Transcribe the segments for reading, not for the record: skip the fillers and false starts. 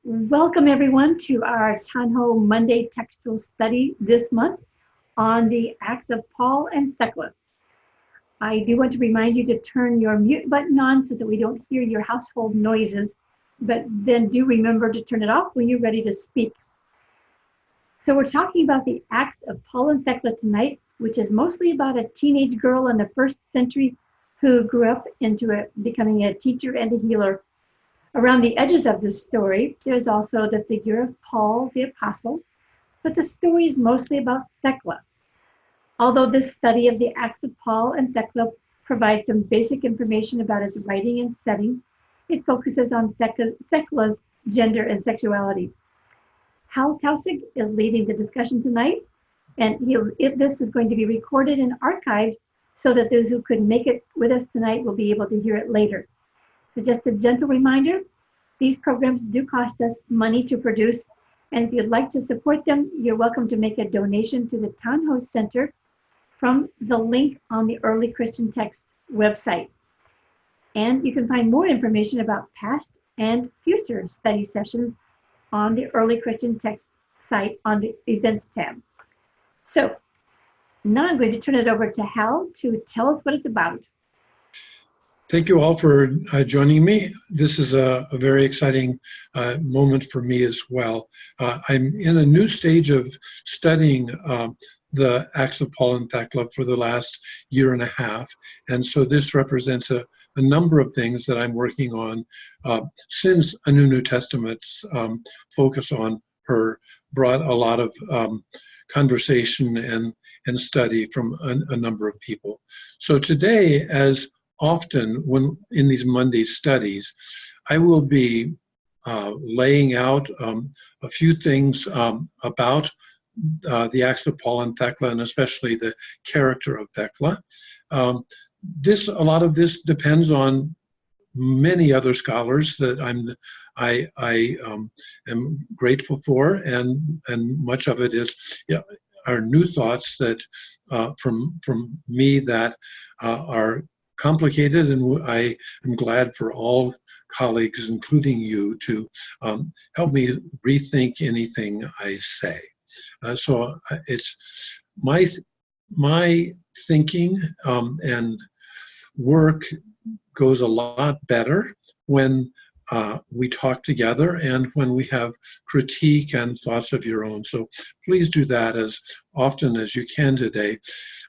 Welcome everyone to our Tanho Monday textual study this month on the Acts of Paul and Thecla. I do want to remind you to turn your mute button on so that we don't hear your household noises, but then do remember to turn it off when you're ready to speak. So we're talking about the Acts of Paul and Thecla tonight, which is mostly about a teenage girl in the first century who grew up into becoming a teacher and a healer. Around the edges of this story, there's also the figure of Paul the Apostle, but the story is mostly about Thecla. Although this study of the Acts of Paul and Thecla provides some basic information about its writing and setting, it focuses on Thecla's gender and sexuality. Hal Taussig is leading the discussion tonight, and this is going to be recorded and archived so that those who couldn't make it with us tonight will be able to hear it later. So just a gentle reminder, these programs do cost us money to produce, and if you'd like to support them, you're welcome to make a donation to the Tanho Center from the link on the Early Christian Text website. And you can find more information about past and future study sessions on the Early Christian Text site on the Events tab. So now I'm going to turn it over to Hal to tell us what it's about. Thank you all for joining me. This is a very exciting moment for me as well. I'm in a new stage of studying the Acts of Paul and Thecla for the last year and a half. And so this represents a number of things that I'm working on since a New Testament's focus on her brought a lot of conversation and study from a number of people. So today, as often when in these Monday studies, I will be laying out a few things about the Acts of Paul and Thecla, and especially the character of Thecla. A lot of this depends on many other scholars that I am grateful for, and much of it is are new thoughts that from me that are complicated, and I am glad for all colleagues, including you, to help me rethink anything I say. So it's my thinking and work goes a lot better when we talk together and when we have critique and thoughts of your own. So please do that as often as you can today.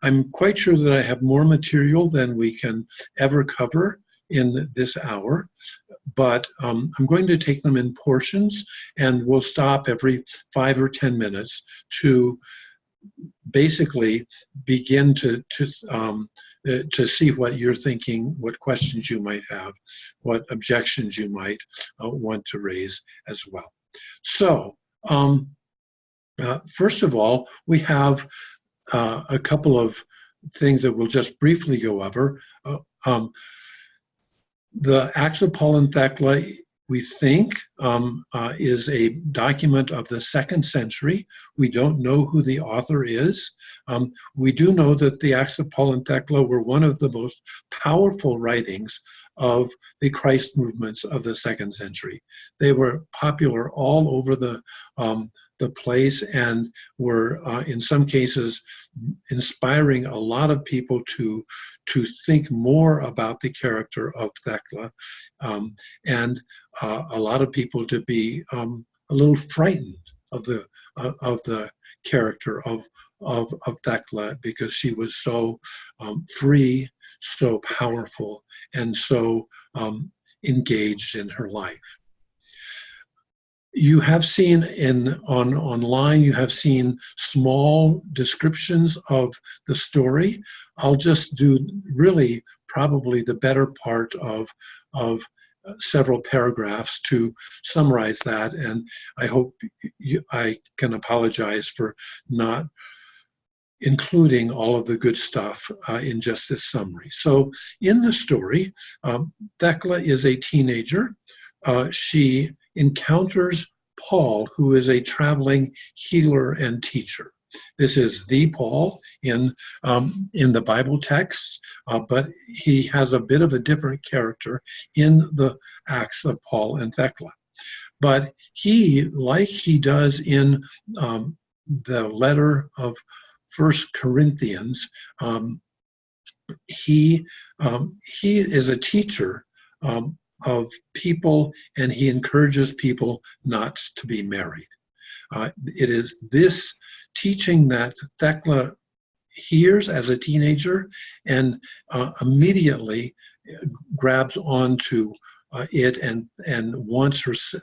I'm quite sure that I have more material than we can ever cover in this hour, but I'm going to take them in portions, and we'll stop every 5 or 10 minutes to basically begin to see what you're thinking, what questions you might have, what objections you might want to raise as well. So first of all, we have a couple of things that we'll just briefly go over. The Acts of Paul and Thecla, we think, is a document of the 2nd century. We don't know who the author is. We do know that the Acts of Paul and Thecla were one of the most powerful writings of the Christ movements of the 2nd century. They were popular all over the place and were, in some cases, inspiring a lot of people to think more about the character of Thecla, and a lot of people to be a little frightened of the character of Thecla, because she was so free, so powerful, and so engaged in her life. You have seen online, you have seen small descriptions of the story. I'll just do really probably the better part of several paragraphs to summarize that, and I hope I can apologize for not including all of the good stuff in just this summary. So in the story, Thecla is a teenager. She encounters Paul, who is a traveling healer and teacher. This is the Paul in the Bible texts, but he has a bit of a different character in the Acts of Paul and Thecla. But he, like he does in the letter of First Corinthians, he is a teacher of people, and he encourages people not to be married. It is this teaching that Thecla hears as a teenager and immediately grabs onto it and wants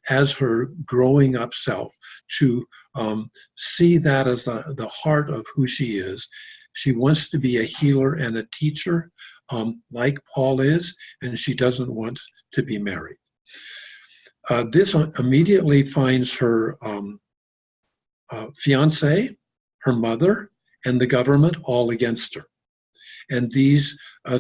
as her growing up self to see that as the heart of who she is. She wants to be a healer and a teacher, like Paul is, and she doesn't want to be married. This immediately finds her fiance, her mother, and the government all against her. And these,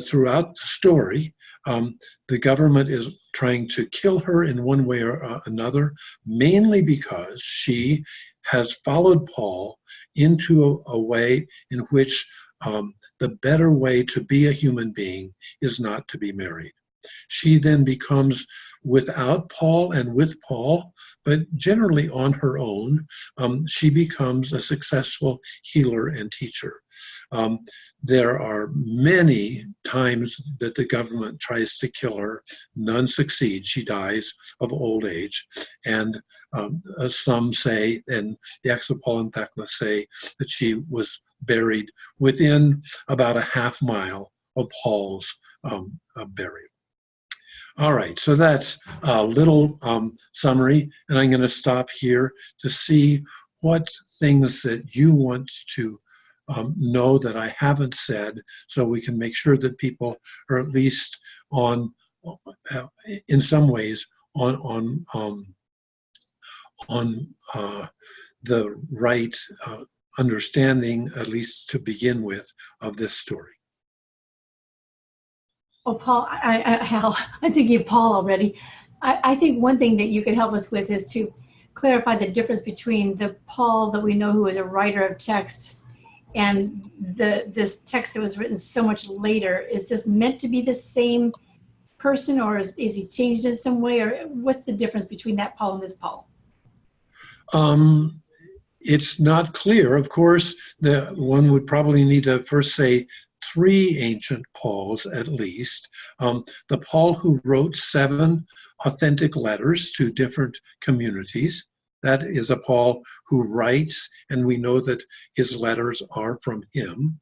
throughout the story, the government is trying to kill her in one way or another, mainly because she has followed Paul into a way in which the better way to be a human being is not to be married. She then becomes, without Paul and with Paul, but generally on her own, she becomes a successful healer and teacher. There are many times that the government tries to kill her. None succeed. She dies of old age. And some say, and the Acts of Paul and Thecla say, that she was buried within about a half mile of Paul's burial. All right, so that's a little summary, and I'm going to stop here to see what things that you want to know that I haven't said, so we can make sure that people are at least on, in some ways, on the right understanding, at least to begin with, of this story. Oh, Paul, Hal, I'm thinking of Paul already. I think one thing that you could help us with is to clarify the difference between the Paul that we know who is a writer of text and this text that was written so much later. Is this meant to be the same person, or is he changed in some way, or what's the difference between that Paul and this Paul? It's not clear. Of course, one would probably need to first say 3 ancient Pauls at least. The Paul who wrote 7 authentic letters to different communities. That is a Paul who writes, and we know that his letters are from him.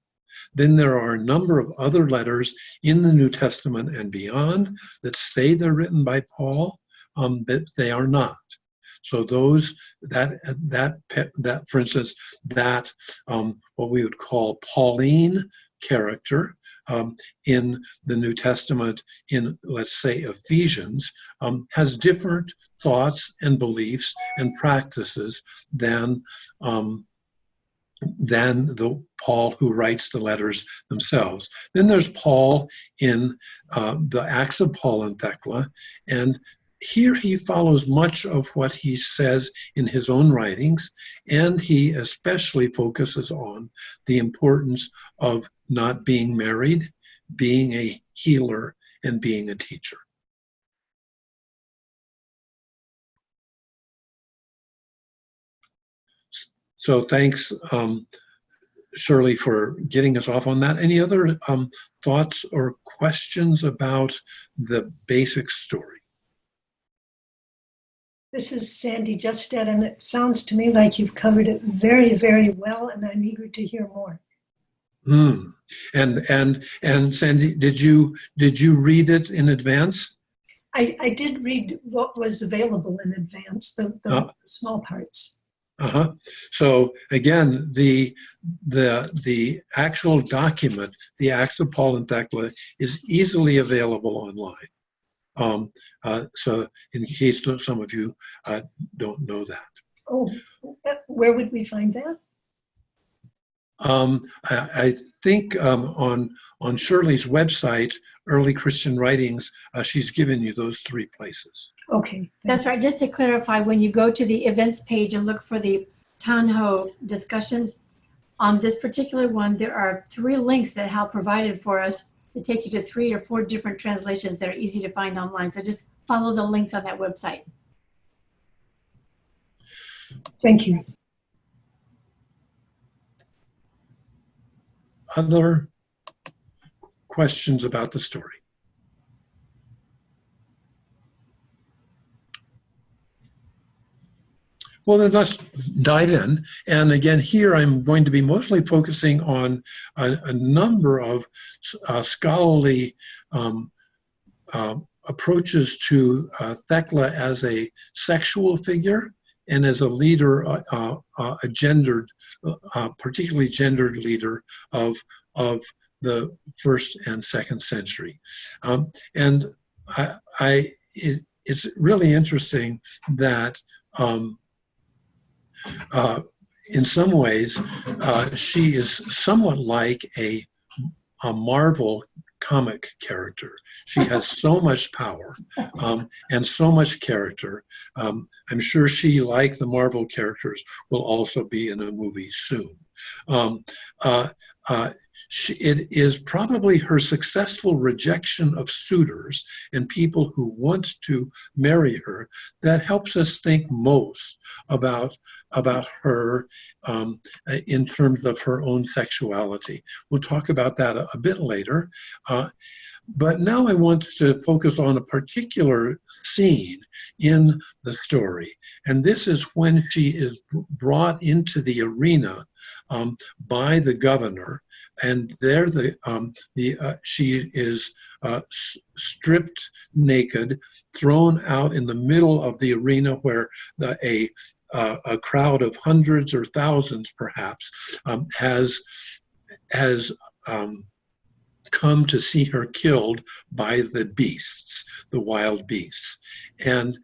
Then there are a number of other letters in the New Testament and beyond that say they're written by Paul, but they are not. So those, that for instance, that what we would call Pauline character in the New Testament, in, let's say, Ephesians, has different thoughts and beliefs and practices than the Paul who writes the letters themselves. Then there's Paul in the Acts of Paul and Thecla, and here he follows much of what he says in his own writings, and he especially focuses on the importance of not being married, being a healer, and being a teacher. So thanks, Shirley, for getting us off on that. Any other thoughts or questions about the basic story? This is Sandy Justad, and it sounds to me like you've covered it very, very well, and I'm eager to hear more. And Sandy, did you read it in advance? I did read what was available in advance, the small parts. So again, the actual document, the Acts of Paul and Thecla, is easily available online. So in case some of you don't know that. Oh, where would we find that? I think on Shirley's website, Early Christian Writings, she's given you those 3 places. Okay. That's right. Just to clarify, when you go to the events page and look for the Tanho discussions, on this particular one, there are 3 links that Hal provided for us to take you to 3 or 4 different translations that are easy to find online. So just follow the links on that website. Thank you. Other questions about the story? Well, then let's dive in. And again, here I'm going to be mostly focusing on a number of scholarly approaches to Thecla as a sexual figure and as a leader, a gendered, particularly gendered leader of the first and second century. It's really interesting that in some ways, she is somewhat like a Marvel comic character. She has so much power and so much character. I'm sure she, like the Marvel characters, will also be in a movie soon. It is probably her successful rejection of suitors and people who want to marry her that helps us think most about her in terms of her own sexuality. We'll talk about that a bit later. But now I want to focus on a particular scene in the story. And this is when she is brought into the arena by the governor. And there she is stripped naked, thrown out in the middle of the arena where a crowd of hundreds or thousands perhaps has come to see her killed by the beasts, the wild beasts. And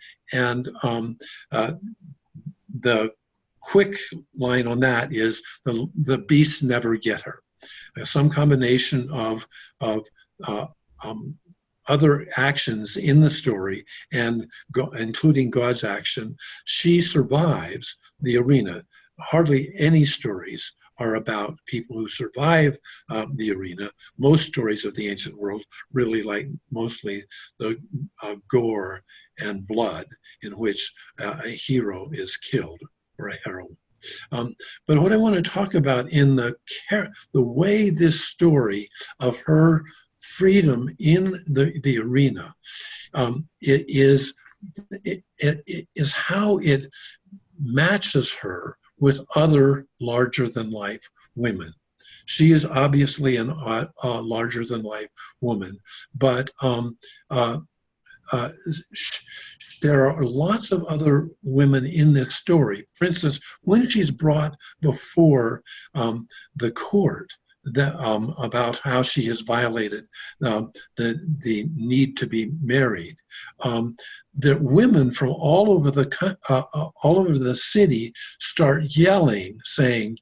the quick line on that is the beasts never get her. Some combination of other actions in the story, and including God's action, she survives the arena. Hardly any stories are about people who survive the arena. Most stories of the ancient world really like mostly the gore and blood in which a hero is killed or a heroine. But what I want to talk about in the way this story of her freedom in the arena, it is how it matches her with other larger-than-life women. She is obviously a larger-than-life woman, but there are lots of other women in this story. For instance, when she's brought before the court about how she has violated the need to be married, the women from all over the city start yelling, saying,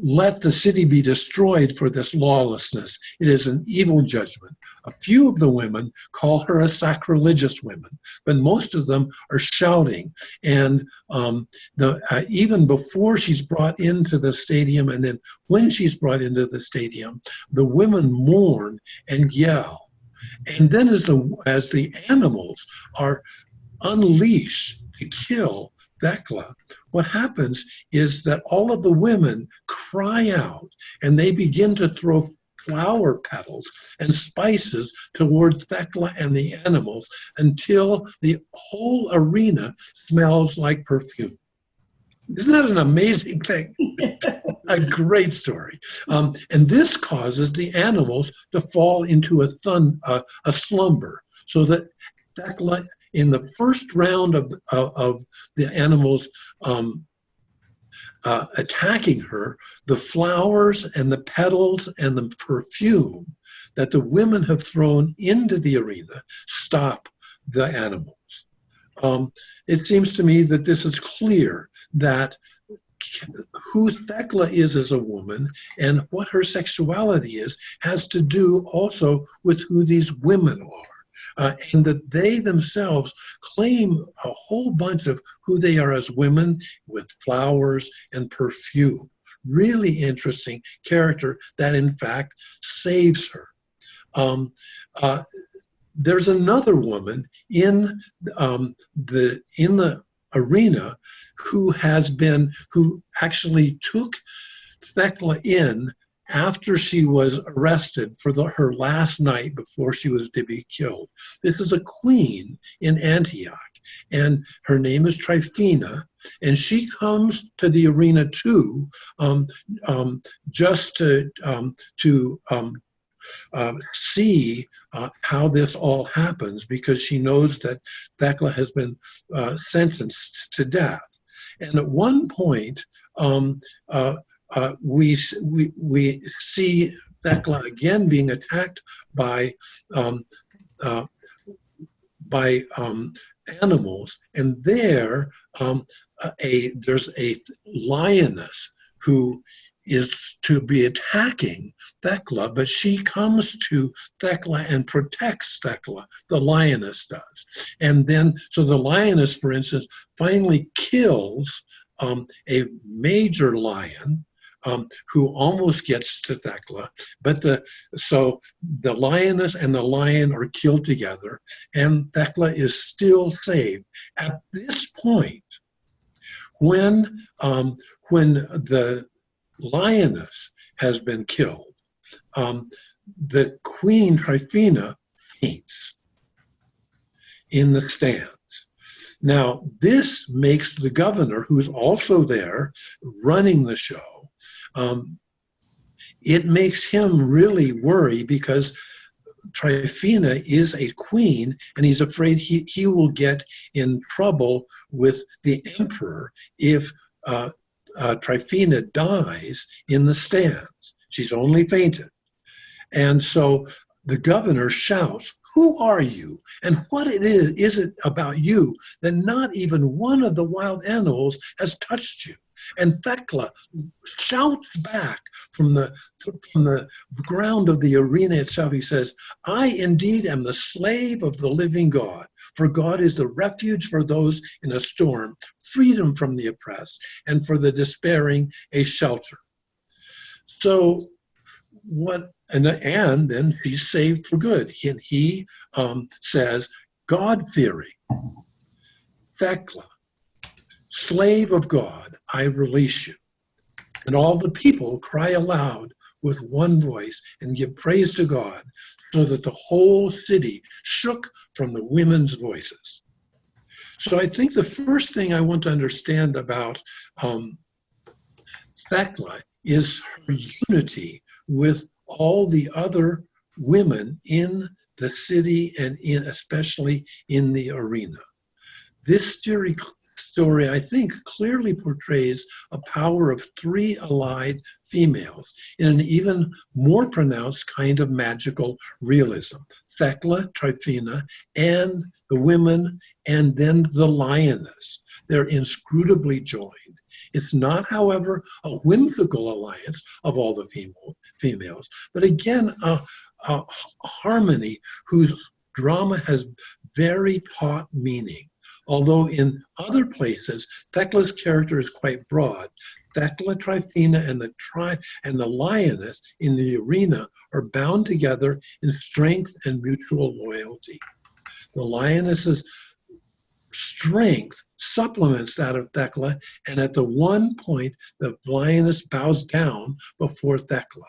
let the city be destroyed for this lawlessness. It is an evil judgment. A few of the women call her a sacrilegious woman, but most of them are shouting. And even before she's brought into the stadium, and then when she's brought into the stadium, the women mourn and yell. And then as the animals are unleashed to kill Thecla, what happens is that all of the women cry out and they begin to throw flower petals and spices toward Thecla and the animals until the whole arena smells like perfume. Isn't that an amazing thing? A great story. And this causes the animals to fall into a slumber, so that Thecla, in the first round of the animals attacking her, the flowers and the petals and the perfume that the women have thrown into the arena stop the animals. It seems to me that this is clear that who Thecla is as a woman and what her sexuality is has to do also with who these women are. And that they themselves claim a whole bunch of who they are as women with flowers and perfume. Really interesting character that in fact saves her. there's another woman in the arena who actually took Thecla in after she was arrested for her last night before she was to be killed. This is a queen in Antioch, and her name is Tryphena, and she comes to the arena too, just to see how this all happens, because she knows that Thecla has been sentenced to death. And at one point, we see Thecla again being attacked by animals, and there's a lioness who is to be attacking Thecla, but she comes to Thecla and protects Thecla, the lioness does. And then, so the lioness, for instance, finally kills a major lion who almost gets to Thecla, but so the lioness and the lion are killed together, and Thecla is still saved. At this point, when the lioness has been killed, the queen Tryphena faints in the stands. Now, this makes the governor, who's also there running the show, it makes him really worry, because Tryphena is a queen, and he's afraid he will get in trouble with the emperor if Tryphena dies in the stands. She's only fainted. And so the governor shouts, "Who are you? And what is it about you that not even one of the wild animals has touched you?" And Thecla shouts back from the ground of the arena itself. He says, "I indeed am the slave of the living God, for God is the refuge for those in a storm, freedom from the oppressed, and for the despairing a shelter." So and then she's saved for good. And he says, "God-fearing Thecla, slave of God, I release you." And all the people cry aloud with one voice and give praise to God, so that the whole city shook from the women's voices. So I think the first thing I want to understand about Thecla is her unity with all the other women in the city, and especially in the arena. This story, I think, clearly portrays a power of three allied females in an even more pronounced kind of magical realism: Thecla, Tryphena, and the women, and then the lioness. They're inscrutably joined. It's not, however, a whimsical alliance of all the females, but again, a harmony whose drama has very taut meaning. Although in other places, Thecla's character is quite broad, Thecla, Tryphena, and the lioness in the arena are bound together in strength and mutual loyalty. The lioness's strength supplements that of Thecla, and at the one point, the lioness bows down before Thecla.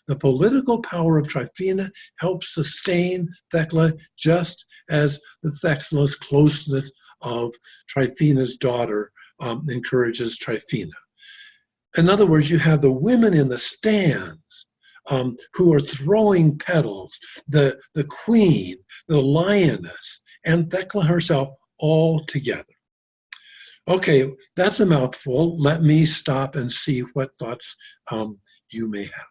The political power of Tryphena helps sustain Thecla, just as the Thecla's closeness of Tryphena's daughter encourages Tryphena. In other words, you have the women in the stands who are throwing petals, the queen, the lioness, and Thecla herself all together. Okay, that's a mouthful. Let me stop and see what thoughts you may have.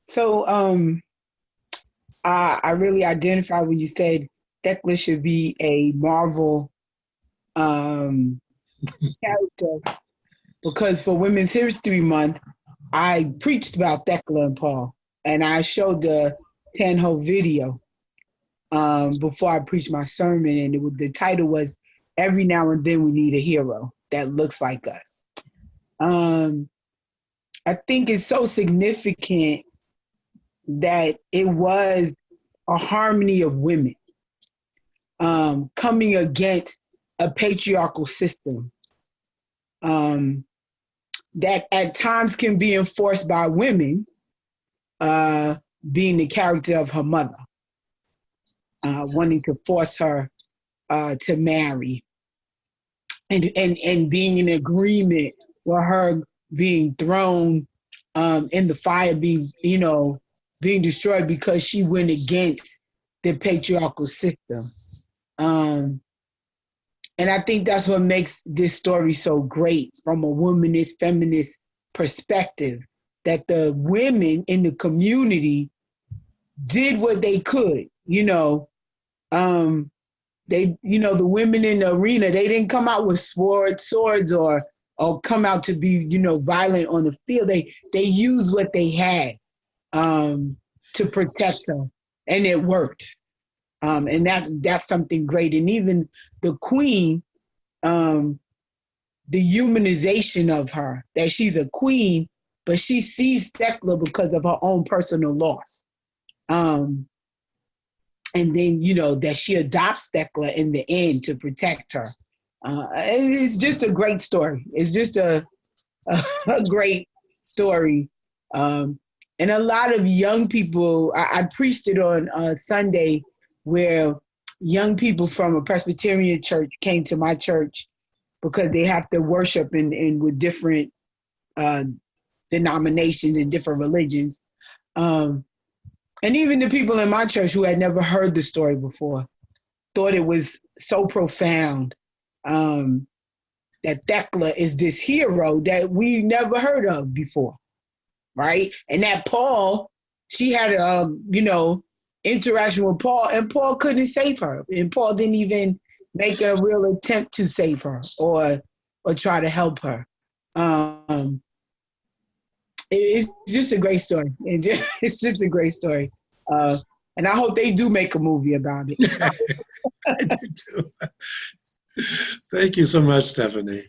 So I really identify when you said Thecla should be a Marvel character, because for Women's History Month, I preached about Thecla and Paul, and I showed the Tanho video before I preached my sermon, and the title was "Every Now and Then We Need a Hero That Looks Like Us." I think it's so significant that it was a harmony of women coming against a patriarchal system that at times can be enforced by women, being the character of her mother, wanting to force her to marry, and being in agreement with her being thrown in the fire, being destroyed because she went against the patriarchal system. And I think that's what makes this story so great from a womanist, feminist perspective, that the women in the community did what they could. The women in the arena, they didn't come out with swords or come out to be, violent on the field. They used what they had to protect her, and it worked. And that's something great. And even the queen, the humanization of her, that she's a queen, but she sees Thecla because of her own personal loss. And then, that she adopts Thecla in the end to protect her. It's just a great story. It's just a great story. And a lot of young people, I preached it on Sunday, where young people from a Presbyterian church came to my church because they have to worship in with different denominations and different religions. And even the people in my church who had never heard the story before thought it was so profound, that Thecla is this hero that we never heard of before, right? And that Paul, she had a, interaction with Paul, and Paul couldn't save her. And Paul didn't even make a real attempt to save her or try to help her. It's just a great story. It's just a great story. And I hope they do make a movie about it. I do too. Thank you so much, Stephanie.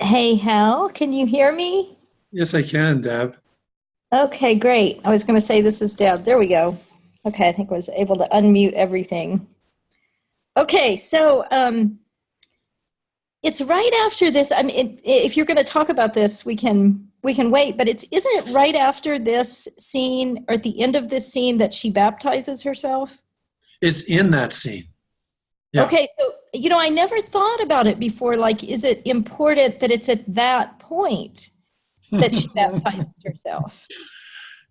Hey, Hal, can you hear me? Yes, I can, Deb. Okay, great. I was going to say this is Deb. There we go. Okay, I think I was able to unmute everything. Okay, so it's right after this. I mean, if you're going to talk about this, we can wait. But isn't it right after this scene, or at the end of this scene, that she baptizes herself? It's in that scene. Yeah. Okay, so I never thought about it before. Like, is it important that it's at that point that she baptizes herself?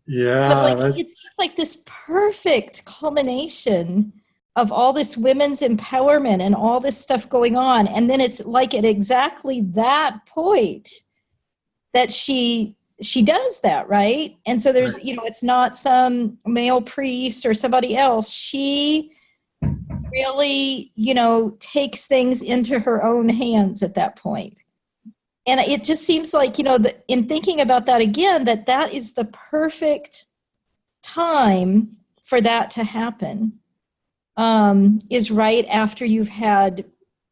Yeah. But it's like this perfect culmination of all this women's empowerment and all this stuff going on. And then it's like at exactly that point that she does that, right? And so there's, it's not some male priest or somebody else. She really, takes things into her own hands at that point. And it just seems like, in thinking about that again, that is the perfect time for that to happen, is right after you've had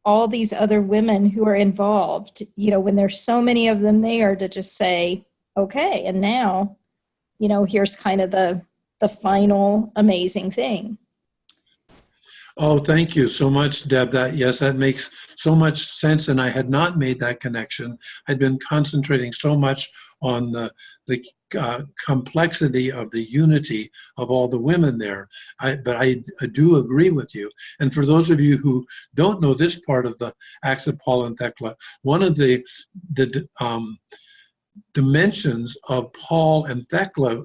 all these other women who are involved, when there's so many of them there, to just say, okay, and now, here's kind of the final amazing thing. Oh, thank you so much, Deb. That makes so much sense, and I had not made that connection. I'd been concentrating so much on the complexity of the unity of all the women there. But I do agree with you. And for those of you who don't know this part of the Acts of Paul and Thecla, one of the dimensions of Paul and Thecla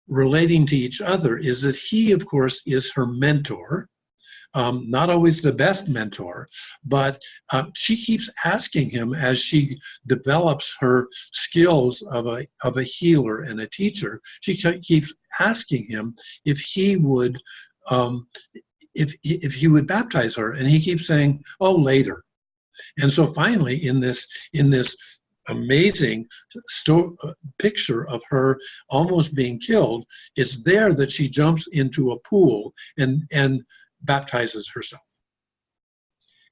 relating to each other is that he, of course, is her mentor, not always the best mentor, but she keeps asking him as she develops her skills of a healer and a teacher. She keeps asking him if he would if he would baptize her, and he keeps saying, "Oh, later." And so finally, in this amazing picture of her almost being killed. It's there that she jumps into a pool and baptizes herself.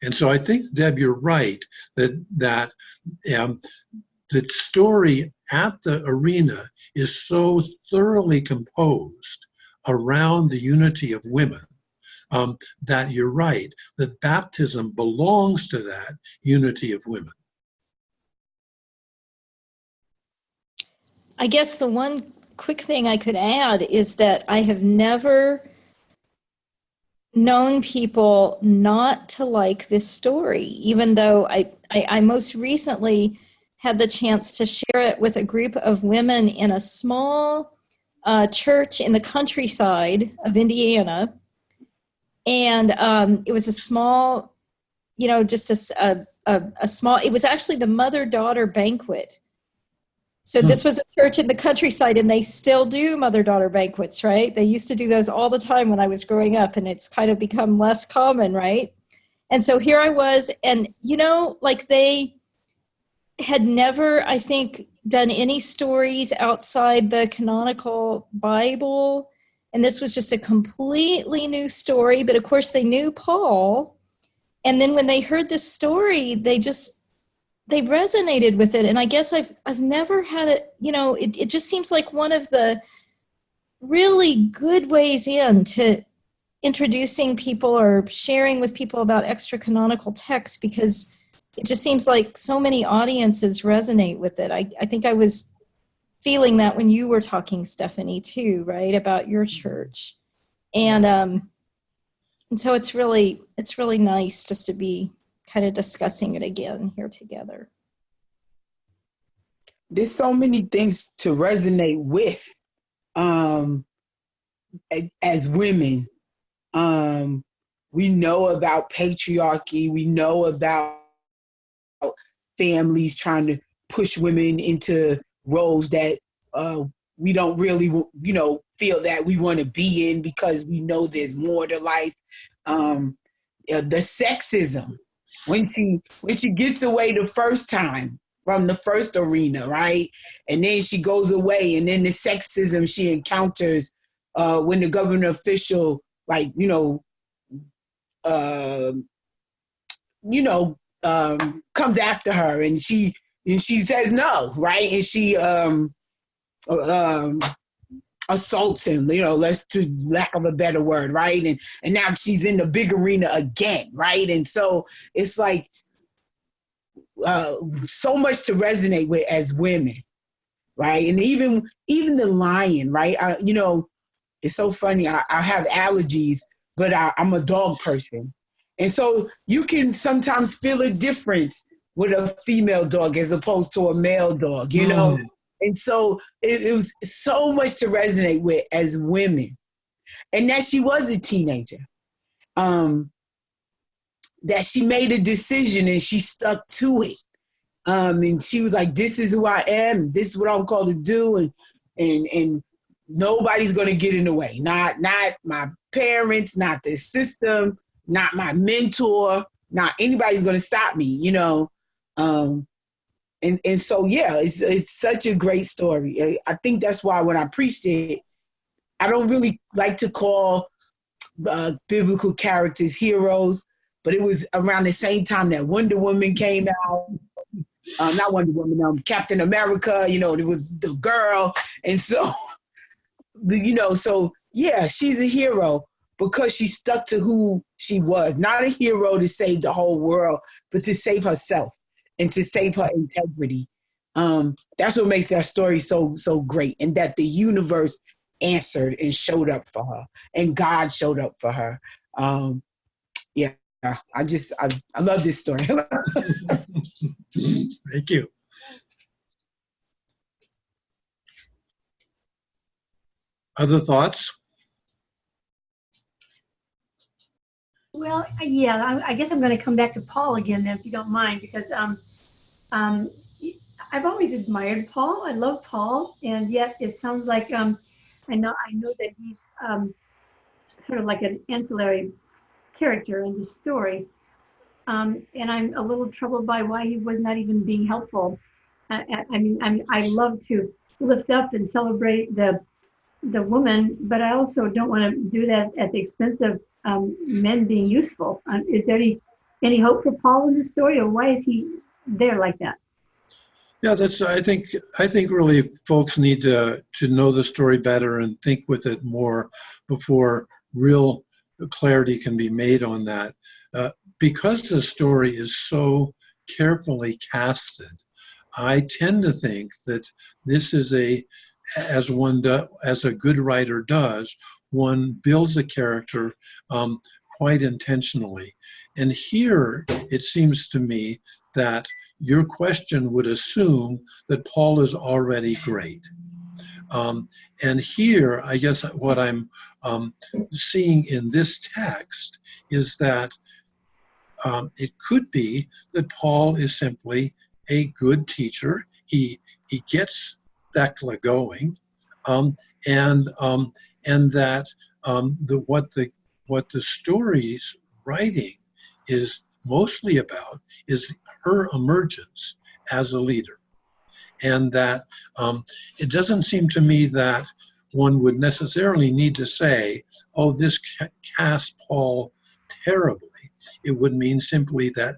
And so I think, Deb, you're right that the story at the arena is so thoroughly composed around the unity of women, that you're right, that baptism belongs to that unity of women. I guess the one quick thing I could add is that I have never known people not to like this story, even though I most recently had the chance to share it with a group of women in a small church in the countryside of Indiana. And it was a small, just a small, it was actually the mother-daughter banquet. So this was a church in the countryside, and they still do mother-daughter banquets, right? They used to do those all the time when I was growing up, and it's kind of become less common, right? And so here I was, and they had never, I think, done any stories outside the canonical Bible, and this was just a completely new story. But of course, they knew Paul, and then when they heard this story, they resonated with it. And I guess I've never had it, it just seems like one of the really good ways into introducing people or sharing with people about extra canonical texts, because it just seems like so many audiences resonate with it. I think I was feeling that when you were talking, Stephanie, too, right, about your church. And so it's really nice just to be kind of discussing it again here together. There's so many things to resonate with as women. We know about patriarchy. We know about families trying to push women into roles that we don't really, feel that we want to be in, because we know there's more to life. The sexism, when she gets away the first time from the first arena, right? And then she goes away, and then the sexism she encounters when the government official, comes after her, and she says no, right? And she assaults him, let's, to lack of a better word, right? And now she's in the big arena again, right? And so it's like so much to resonate with as women, right? And even the lion, right? It's so funny. I have allergies, but I'm a dog person. And so you can sometimes feel a difference with a female dog as opposed to a male dog, And so it was so much to resonate with as women. And that she was a teenager. That she made a decision and she stuck to it. And she was like, this is who I am. This is what I'm called to do. And nobody's going to get in the way. Not my parents, not the system, not my mentor, not anybody's going to stop me, And so, yeah, it's such a great story. I think that's why when I preached it, I don't really like to call biblical characters heroes, but it was around the same time that Wonder Woman came out. Not Wonder Woman, Captain America, it was the girl. And so, so yeah, she's a hero because she stuck to who she was. Not a hero to save the whole world, but to save herself and to save her integrity. That's what makes that story so great, and that the universe answered and showed up for her, and God showed up for her. Yeah, I love this story. Thank you. Other thoughts? Well, yeah, I guess I'm going to come back to Paul again then, if you don't mind, because I've always admired Paul. I love Paul, and yet it sounds like I know that he's sort of like an ancillary character in the story, and I'm a little troubled by why he was not even being helpful I love to lift up and celebrate the woman, but I also don't want to do that at the expense of men being useful. Is there any hope for Paul in this story, or why is he there like that? Yeah, I think really folks need to know the story better and think with it more before real clarity can be made on that. Because the story is so carefully casted, I tend to think that this is as a good writer does, one builds a character quite intentionally. And here it seems to me that your question would assume that Paul is already great. And here, I guess what I'm seeing in this text is that it could be that Paul is simply a good teacher. He gets Thecla going, and that what the story's writing is mostly about is her emergence as a leader, and that it doesn't seem to me that one would necessarily need to say, "Oh, this cast Paul terribly." It would mean simply that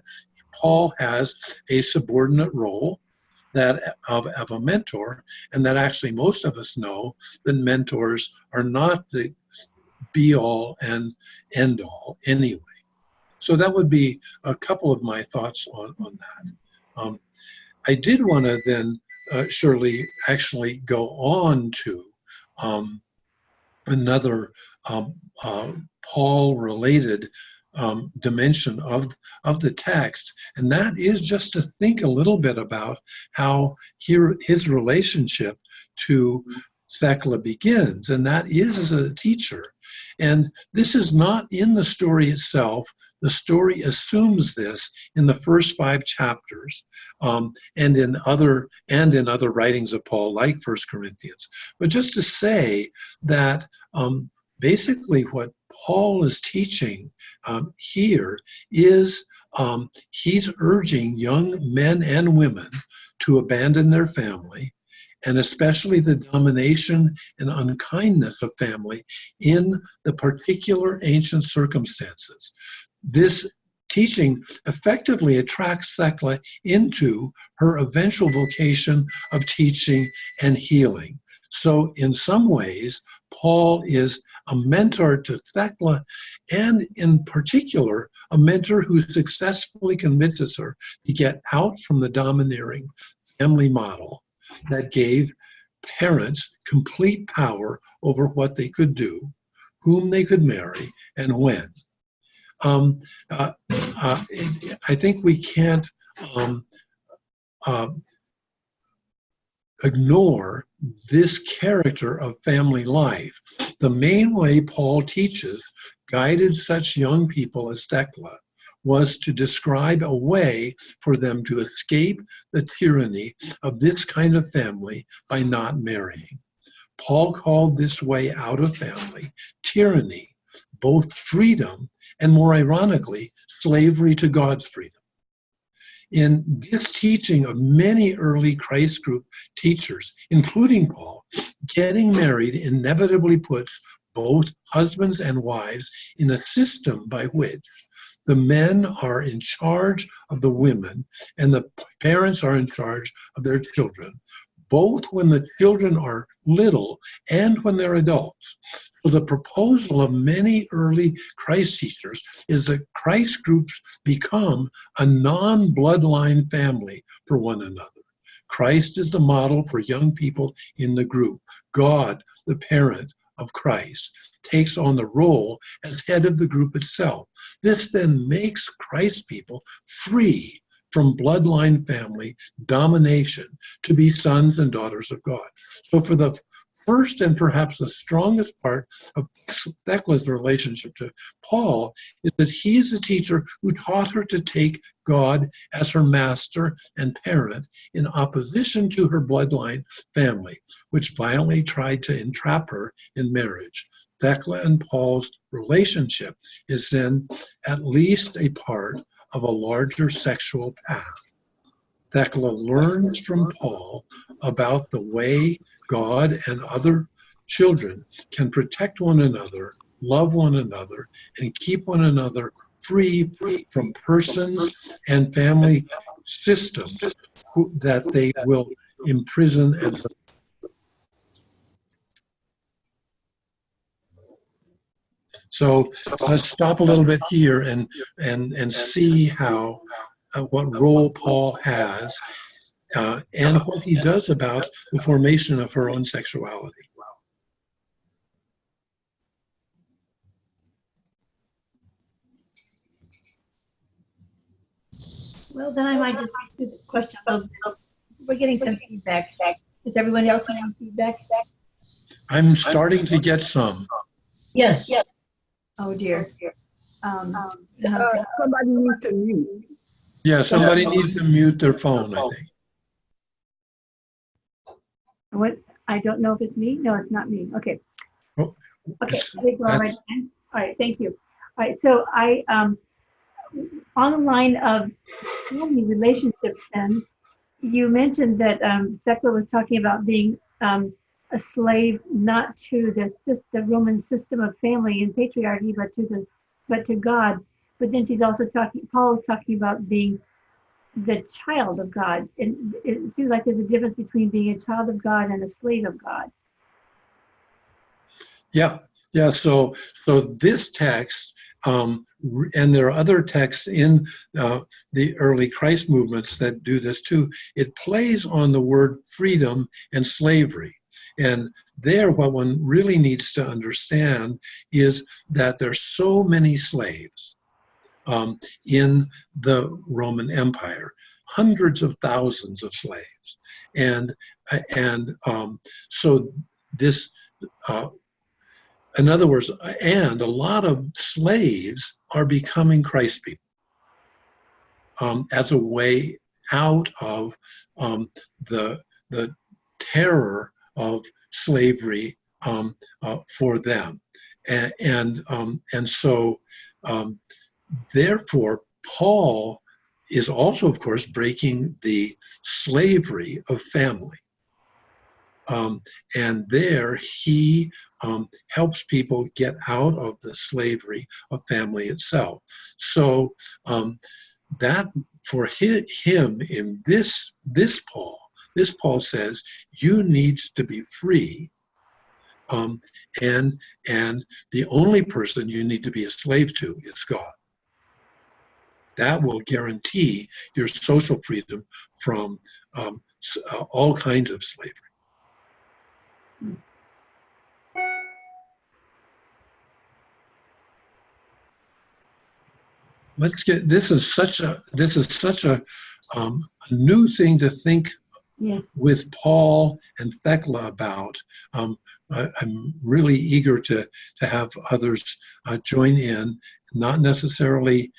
Paul has a subordinate role that of a mentor, and that actually most of us know that mentors are not the be-all and end-all anyway. So that would be a couple of my thoughts on that. I did want to then, Shirley, actually go on to another Paul-related dimension of the text, and that is just to think a little bit about how his relationship to Thecla begins, and that is as a teacher. And this is not in the story itself. The story assumes this in the first 5 chapters, and in other writings of Paul, like 1 Corinthians. But just to say that basically what Paul is teaching here is he's urging young men and women to abandon their family, and especially the domination and unkindness of family in the particular ancient circumstances. This teaching effectively attracts Thecla into her eventual vocation of teaching and healing. So in some ways, Paul is a mentor to Thecla, and in particular, a mentor who successfully convinces her to get out from the domineering family model that gave parents complete power over what they could do, whom they could marry, and when. I think we can't ignore this character of family life. The main way Paul teaches guided such young people as Thecla was to describe a way for them to escape the tyranny of this kind of family by not marrying. Paul called this way out of family tyranny, both freedom and, more ironically, slavery to God's freedom. In this teaching of many early Christ group teachers, including Paul, getting married inevitably puts both husbands and wives in a system by which the men are in charge of the women and the parents are in charge of their children, both when the children are little and when they're adults. So the proposal of many early Christ teachers is that Christ groups become a non-bloodline family for one another. Christ is the model for young people in the group. God, the parent of Christ, takes on the role as head of the group itself. This then makes Christ people free from bloodline family domination to be sons and daughters of God. So for the first and perhaps the strongest part of Thecla's relationship to Paul is that he's the teacher who taught her to take God as her master and parent in opposition to her bloodline family, which violently tried to entrap her in marriage. Thecla and Paul's relationship is then at least a part of a larger sexual path Thecla learns from Paul about the way God and other children can protect one another, love one another, and keep one another free from persons and family systems that they will imprison and so let's stop a little bit here and see how what role Paul has and what he does about the formation of her own sexuality. Well, then I might just ask you the question. We're getting some feedback. Is everyone else having feedback? I'm starting to get some. Yes. Oh dear. Somebody needs to mute. Yeah, somebody needs to mute their phone, I think. What? I don't know if it's me. No, it's not me. Okay. Oh, Okay. All right. Thank you. All right. So on the line of family relationships, then you mentioned that Thecla was talking about being a slave not to the Roman system of family and patriarchy, but to God. But then Paul is talking about being the child of God. And it seems like there's a difference between being a child of God and a slave of God. Yeah. So this text, and there are other texts in the early Christ movements that do this too. It plays on the word freedom and slavery. And there, what one really needs to understand is that there's so many slaves in the Roman Empire, hundreds of thousands of slaves, and so this. In other words, and a lot of slaves are becoming Christ people as a way out of the terror of slavery for them, and so therefore Paul is also, of course, breaking the slavery of family. And there he helps people get out of the slavery of family itself. So that for him in this Paul says, you need to be free, and the only person you need to be a slave to is God. That will guarantee your social freedom from all kinds of slavery. Let's get. This is such a new thing to think with Paul and Thecla about. I'm really eager to have others join in, not necessarily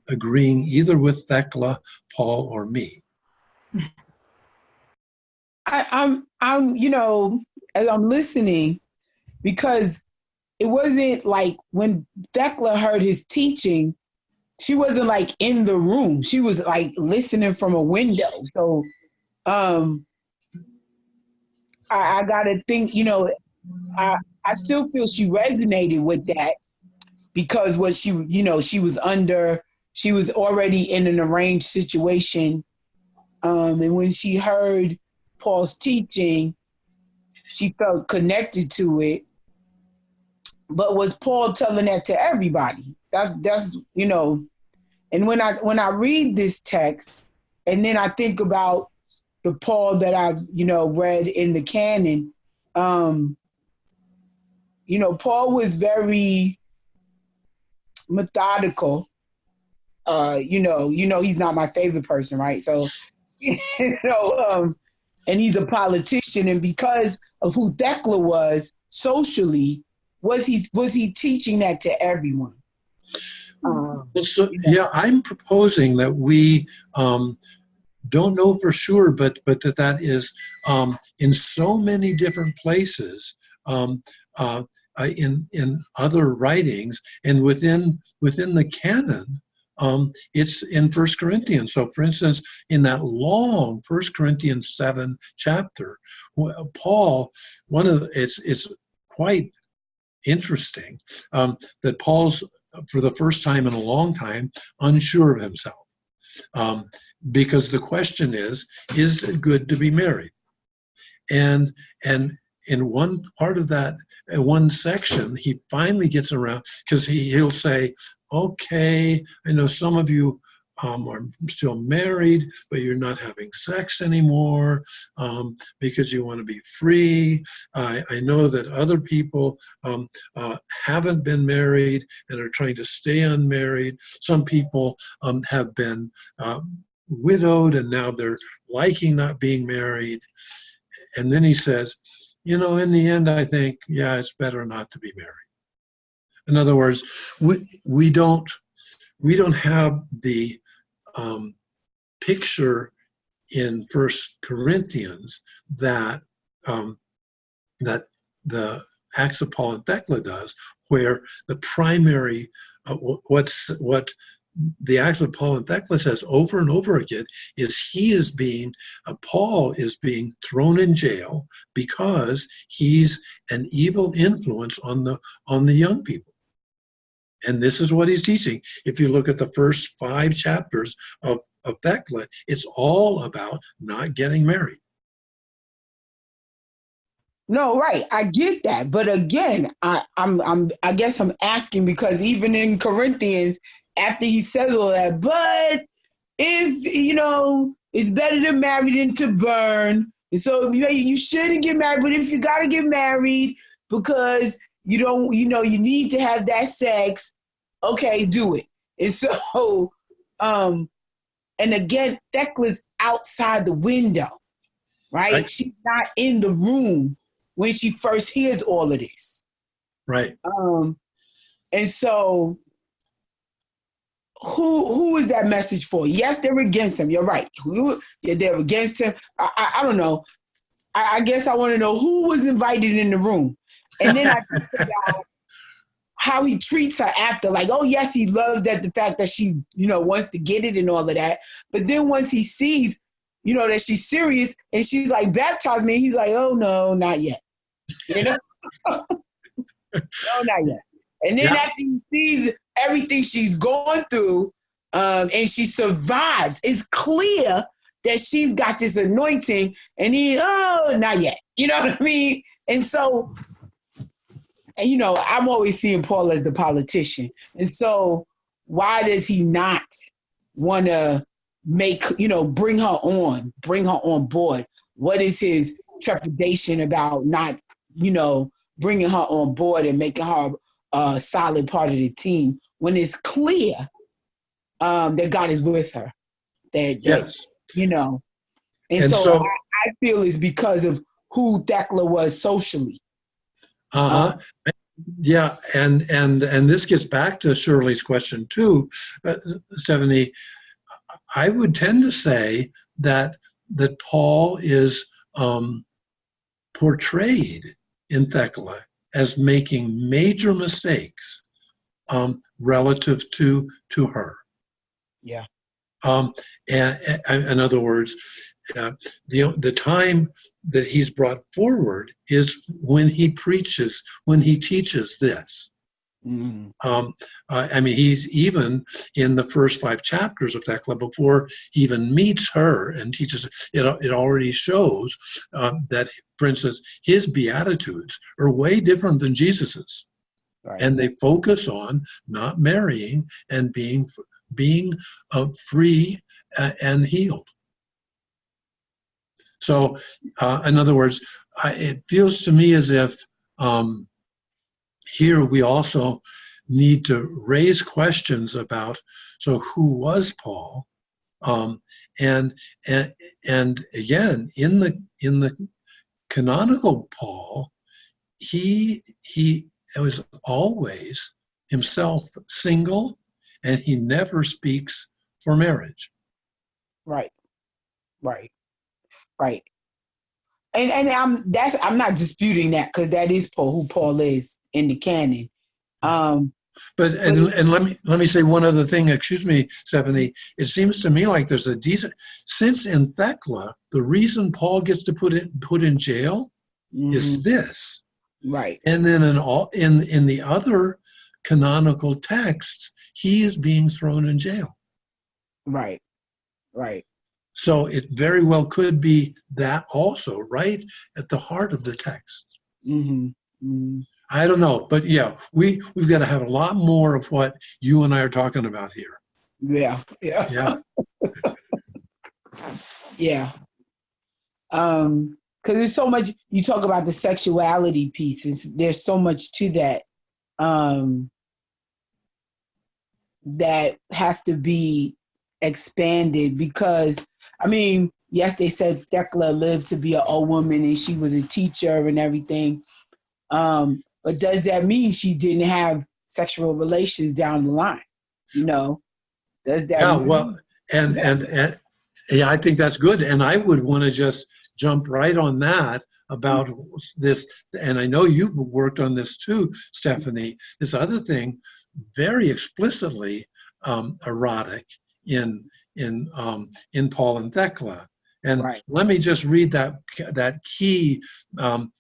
agreeing either with Thecla, Paul, or me. I'm as I'm listening, because it wasn't like when Thecla heard his teaching, she wasn't like in the room. She was like listening from a window. So I gotta think, I still feel she resonated with that, because what she was already in an arranged situation. And when she heard Paul's teaching, she felt connected to it. But was Paul telling that to everybody? That's and when I read this text, and then I think about the Paul that I've read in the canon, Paul was very methodical. He's not my favorite person, right? So and he's a politician, and because of who Thecla was socially, was he teaching that to everyone? I'm proposing that we don't know for sure, but that is in so many different places in other writings and within the canon it's in 1 Corinthians. So, for instance, in that long 1 Corinthians 7 chapter, Paul, it's quite interesting that Paul's, for the first time in a long time, unsure of himself. Because the question is it good to be married? And in one part of that, one section, he finally gets around, because he'll say, okay, I know some of you are still married, but you're not having sex anymore because you want to be free. I know that other people haven't been married and are trying to stay unmarried. Some people have been widowed and now they're liking not being married. And then he says, in the end, I think, yeah, it's better not to be married. In other words, we don't have the picture in 1 Corinthians that that the Acts of Paul and Thecla does, where the primary what the Acts of Paul and Thecla says over and over again is Paul is being thrown in jail because he's an evil influence on the young people. And this is what he's teaching. If you look at the first 5 chapters of Thecla, it's all about not getting married. No, right. I get that. But again, I guess I'm asking because even in Corinthians, after he says all that, but if, it's better to marry than to burn. And so you shouldn't get married, but if you got to get married because you don't, you need to have that sex, okay, do it. And so, and again, Thecla's outside the window, right? She's not in the room when she first hears all of this. Right. And so who is that message for? Yes, they're against him. You're right. They're against him. I don't know. I guess I want to know who was invited in the room. And then I think about how he treats her after. Like, oh, yes, he loved the fact that she, wants to get it and all of that. But then once he sees, that she's serious and she's like, baptize me, he's like, oh, no, not yet. No, not yet. And then after he sees everything she's gone through and she survives, it's clear that she's got this anointing and not yet. You know what I mean? And so, I'm always seeing Paul as the politician. And so why does he not want to bring her on board? What is his trepidation about not, bringing her on board and making her a solid part of the team when it's clear that God is with her? Yes. And so I feel it's because of who Thecla was socially. Yeah, and this gets back to Shirley's question too, Stephanie. I would tend to say that Paul is portrayed in Thecla as making major mistakes relative to her. Yeah. And in other words, the time that he's brought forward is when he preaches, when he teaches this. Mm. He's even in the first 5 chapters of Thecla, before he even meets her and teaches, it already shows that, for instance, his Beatitudes are way different than Jesus's. Right. And they focus on not marrying and being free and healed. So, in other words, it feels to me as if here we also need to raise questions about, so who was Paul? And again, in the canonical Paul, he was always himself single, and he never speaks for marriage. Right. And I'm not disputing that, because that is who Paul is in the canon. But and let me say one other thing. Excuse me, Stephanie. It seems to me like there's a decent since in Thecla, the reason Paul gets to put in jail is this, right? And then in the other canonical texts, he is being thrown in jail. Right. So it very well could be that also, right at the heart of the text. I don't know, but yeah, we've got to have a lot more of what you and I are talking about here. Yeah. Because there's so much, you talk about the sexuality pieces, there's so much to that that has to be expanded because, I mean, yes, they said Thecla lived to be an old woman and she was a teacher and everything. But does that mean she didn't have sexual relations down the line? Does that mean? Well, and yeah, I think that's good. And I would want to just jump right on that about this. And I know you've worked on this too, Stephanie. This other thing, very explicitly erotic in Paul and Thecla. And let me just read that key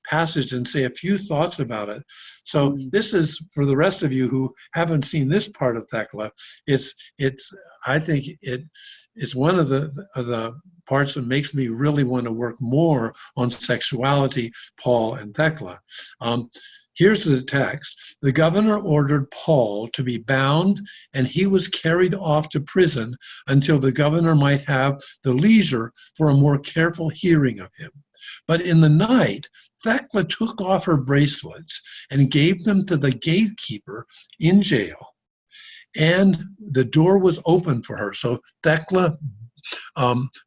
passage and say a few thoughts about it. So this is for the rest of you who haven't seen this part of Thecla. I think it's one of the parts that makes me really want to work more on sexuality, Paul and Thecla. Here's the text. The governor ordered Paul to be bound, and he was carried off to prison until the governor might have the leisure for a more careful hearing of him. But in the night, Thecla took off her bracelets and gave them to the gatekeeper in jail. And the door was open for her. So Thecla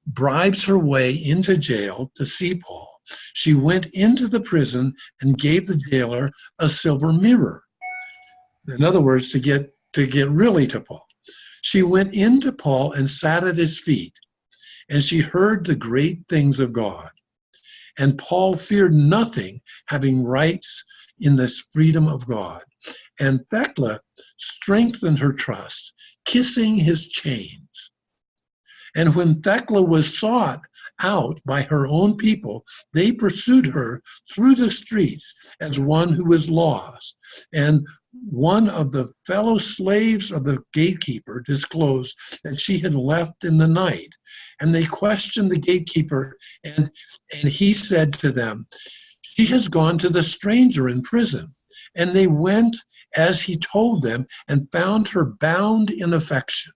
bribes her way into jail to see Paul. She went into the prison and gave the jailer a silver mirror. In other words, to get really to Paul. She went into Paul and sat at his feet, and she heard the great things of God. And Paul feared nothing, having rights in this freedom of God. And Thecla strengthened her trust, kissing his chains. And when Thecla was sought out by her own people, they pursued her through the streets as one who was lost. And one of the fellow slaves of the gatekeeper disclosed that she had left in the night. And they questioned the gatekeeper, and he said to them, "She has gone to the stranger in prison." And they went as he told them and found her bound in affection.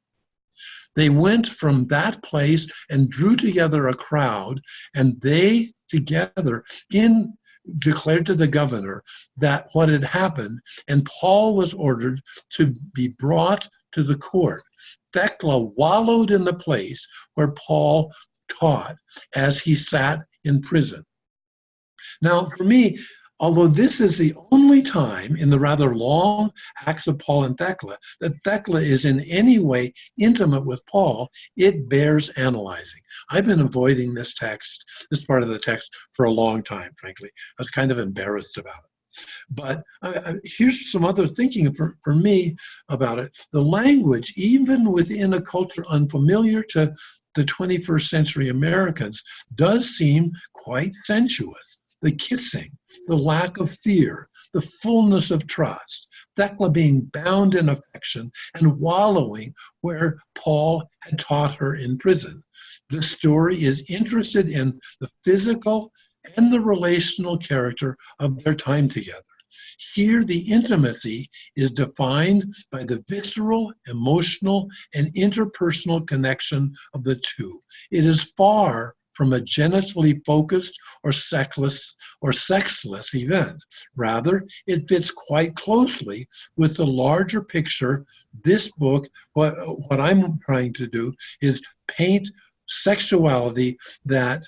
They went from that place and drew together a crowd, and they together declared to the governor that what had happened, and Paul was ordered to be brought to the court. Thecla wallowed in the place where Paul taught as he sat in prison. Now, for me, although this is the only time in the rather long Acts of Paul and Thecla that Thecla is in any way intimate with Paul, it bears analyzing. I've been avoiding this part of the text, for a long time, frankly. I was kind of embarrassed about it. But here's some other thinking for me about it. The language, even within a culture unfamiliar to the 21st century Americans, does seem quite sensuous. The kissing, the lack of fear, the fullness of trust, Thecla being bound in affection and wallowing where Paul had taught her in prison. The story is interested in the physical and the relational character of their time together. Here, the intimacy is defined by the visceral, emotional, and interpersonal connection of the two. It is far from a genitally focused or sexless event. Rather, it fits quite closely with the larger picture. This book, what I'm trying to do is paint sexuality that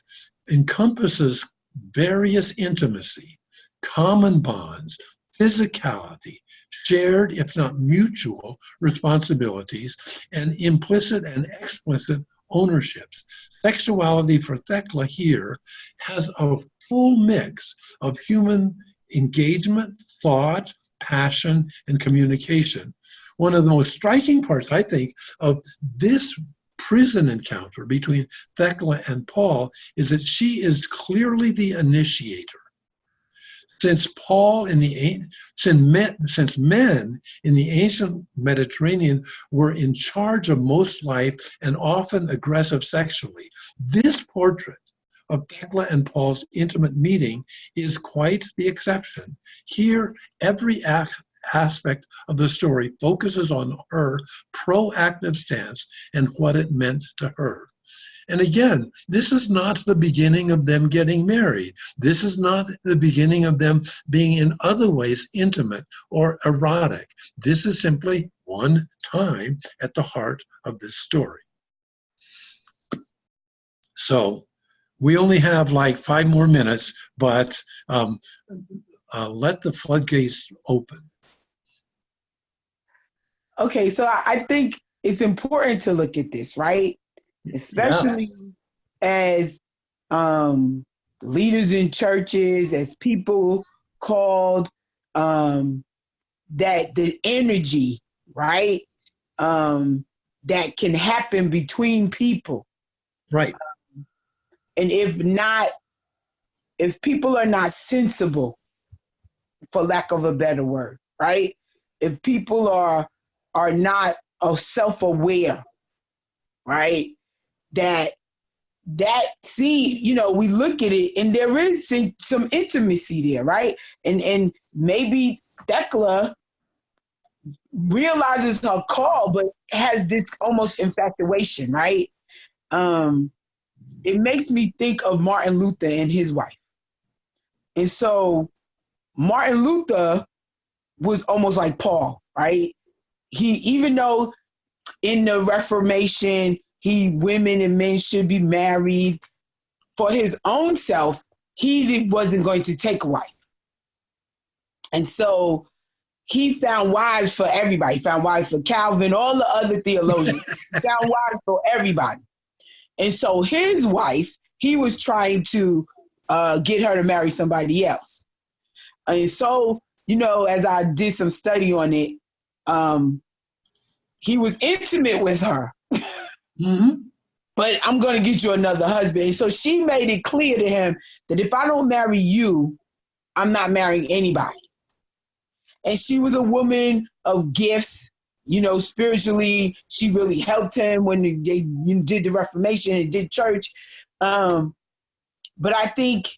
encompasses various intimacy, common bonds, physicality, shared, if not mutual, responsibilities, and implicit and explicit ownerships. Sexuality for Thecla here has a full mix of human engagement, thought, passion, and communication. One of the most striking parts, I think, of this prison encounter between Thecla and Paul is that she is clearly the initiator. Since men in the ancient Mediterranean were in charge of most life and often aggressive sexually, this portrait of Thecla and Paul's intimate meeting is quite the exception. Here, every aspect of the story focuses on her proactive stance and what it meant to her. And again, this is not the beginning of them getting married. This is not the beginning of them being in other ways intimate or erotic. This is simply one time at the heart of this story. So we only have like 5 more minutes, but let the floodgates open. Okay, so I think it's important to look at this, right? Especially as leaders in churches, as people called, that the energy, right, that can happen between people. Right. And if people are not sensible, for lack of a better word, right? If people are not self-aware, right? That we look at it and there is some intimacy there, right? And maybe Thecla realizes her call, but has this almost infatuation, right? It makes me think of Martin Luther and his wife. And so Martin Luther was almost like Paul, right? Even though in the Reformation, women and men should be married, for his own self, he wasn't going to take a wife. And so he found wives for everybody. He found wives for Calvin, all the other theologians. He found wives for everybody. And so his wife, he was trying to get her to marry somebody else. And so, as I did some study on it, he was intimate with her. Mm-hmm. But I'm going to get you another husband. And so she made it clear to him that if I don't marry you, I'm not marrying anybody. And she was a woman of gifts, spiritually. She really helped him when they did the Reformation and did church. But I think,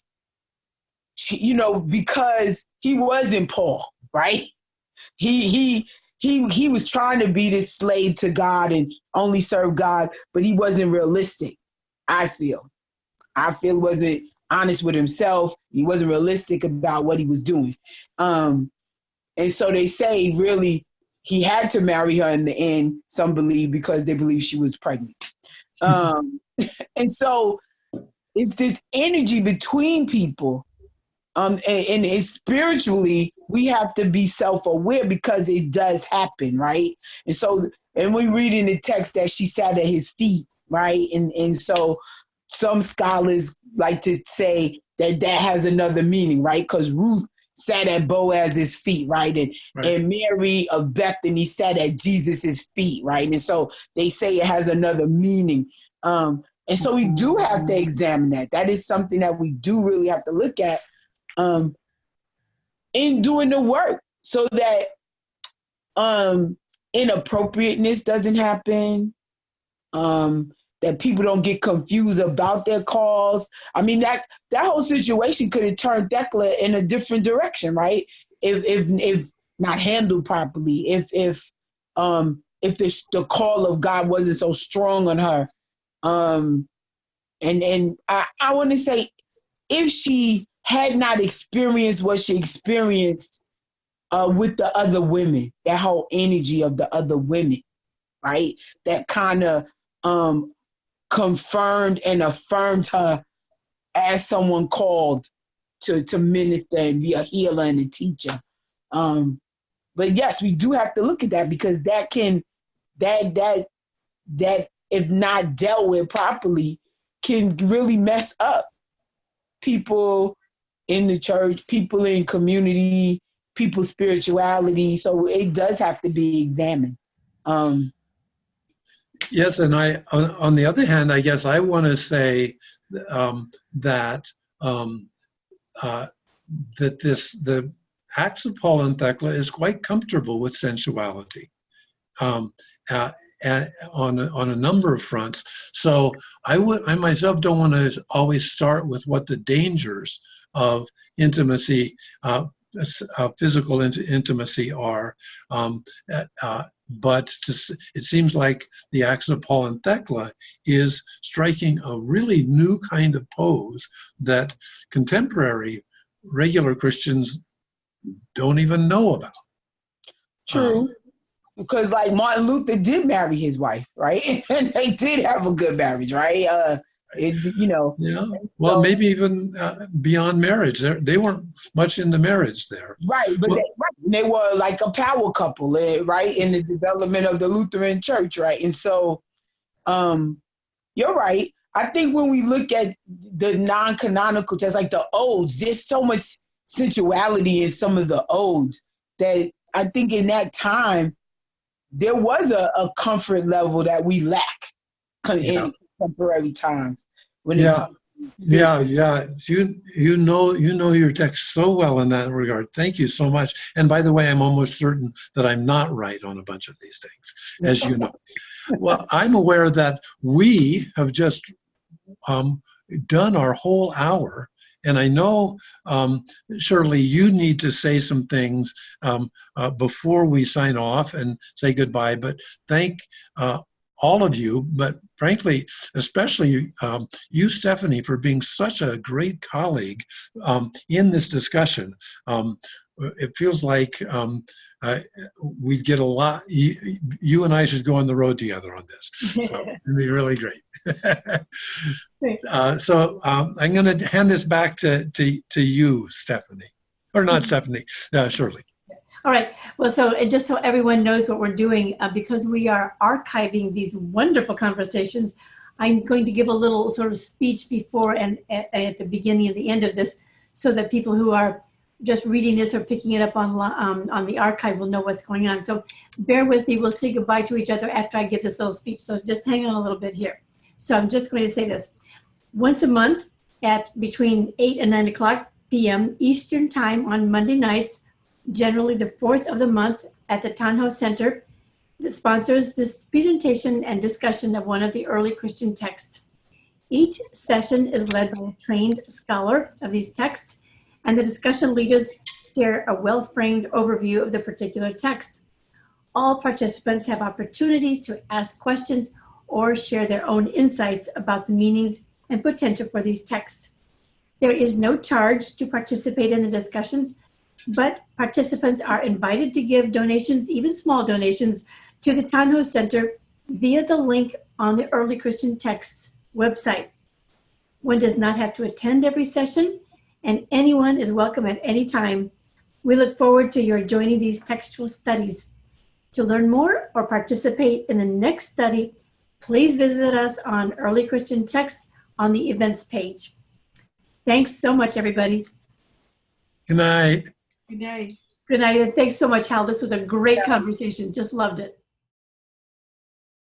because he wasn't Paul, right? He was trying to be this slave to God and only serve God, but he wasn't realistic, I feel. He wasn't honest with himself. He wasn't realistic about what he was doing. And so they say, really, he had to marry her in the end, some believe, because they believe she was pregnant. And so it's this energy between people. And spiritually, we have to be self-aware because it does happen, right? And we read in the text that she sat at his feet, right? And so some scholars like to say that has another meaning, right? Because Ruth sat at Boaz's feet, right? And Mary of Bethany sat at Jesus's feet, right? And so they say it has another meaning. And so we do have to examine that. That is something that we do really have to look at in doing the work, so that inappropriateness doesn't happen, that people don't get confused about their calls. I mean, that whole situation could have turned Thecla in a different direction, right? If not handled properly, if the call of God wasn't so strong on her. And I want to say, if she had not experienced what she experienced with the other women, that whole energy of the other women, right? That kind of confirmed and affirmed her as someone called to minister and be a healer and a teacher. But yes, we do have to look at that, because that if not dealt with properly, can really mess up people in the church, people in community, people's spirituality. So it does have to be examined. Yes, and on the other hand, I guess I want to say that the Acts of Paul and Thecla is quite comfortable with sensuality on a number of fronts. So I myself don't want to always start with what the dangers of intimacy, physical intimacy are. But it seems like the Acts of Paul and Thecla is striking a really new kind of pose that contemporary regular Christians don't even know about. True. Because like Martin Luther did marry his wife, right? And they did have a good marriage, right? Yeah. Well, maybe even beyond marriage. They weren't much into marriage there. Right, but they were like a power couple, right, in the development of the Lutheran Church, right? And so, you're right. I think when we look at the non-canonical texts, like the odes, there's so much sensuality in some of the odes that I think in that time, there was a comfort level that we lack in contemporary times. When yeah. You know your text so well in that regard. Thank you so much. And by the way, I'm almost certain that I'm not right on a bunch of these things, as you know. Well, I'm aware that we have just done our whole hour. And I know, Shirley, you need to say some things before we sign off and say goodbye. But thank all of you, but frankly, especially you, Stephanie, for being such a great colleague in this discussion. It feels like we get a lot. You and I should go on the road together on this. So it'd be really great. So I'm going to hand this back to you, Stephanie, or not Stephanie, Shirley. All right. Well, so just so everyone knows what we're doing, because we are archiving these wonderful conversations, I'm going to give a little sort of speech before and at the beginning and the end of this, so that people who are just reading this or picking it up on the archive will know what's going on. So bear with me. We'll say goodbye to each other after I give this little speech. So just hang on a little bit here. So I'm just going to say this. Once a month at between 8 and 9 o'clock p.m. Eastern Time on Monday nights, generally the 4th of the month at the Tanho Center, that sponsors this presentation and discussion of one of the early Christian texts. Each session is led by a trained scholar of these texts, and the discussion leaders share a well-framed overview of the particular text. All participants have opportunities to ask questions or share their own insights about the meanings and potential for these texts. There is no charge to participate in the discussions, but participants are invited to give donations, even small donations, to the Tanho Center via the link on the Early Christian Texts website. One does not have to attend every session, and anyone is welcome at any time. We look forward to your joining these textual studies. To learn more or participate in the next study, please visit us on Early Christian Texts on the events page. Thanks so much, everybody. Good night. Good night. Good night, and thanks so much, Hal. This was a great conversation. Just loved it.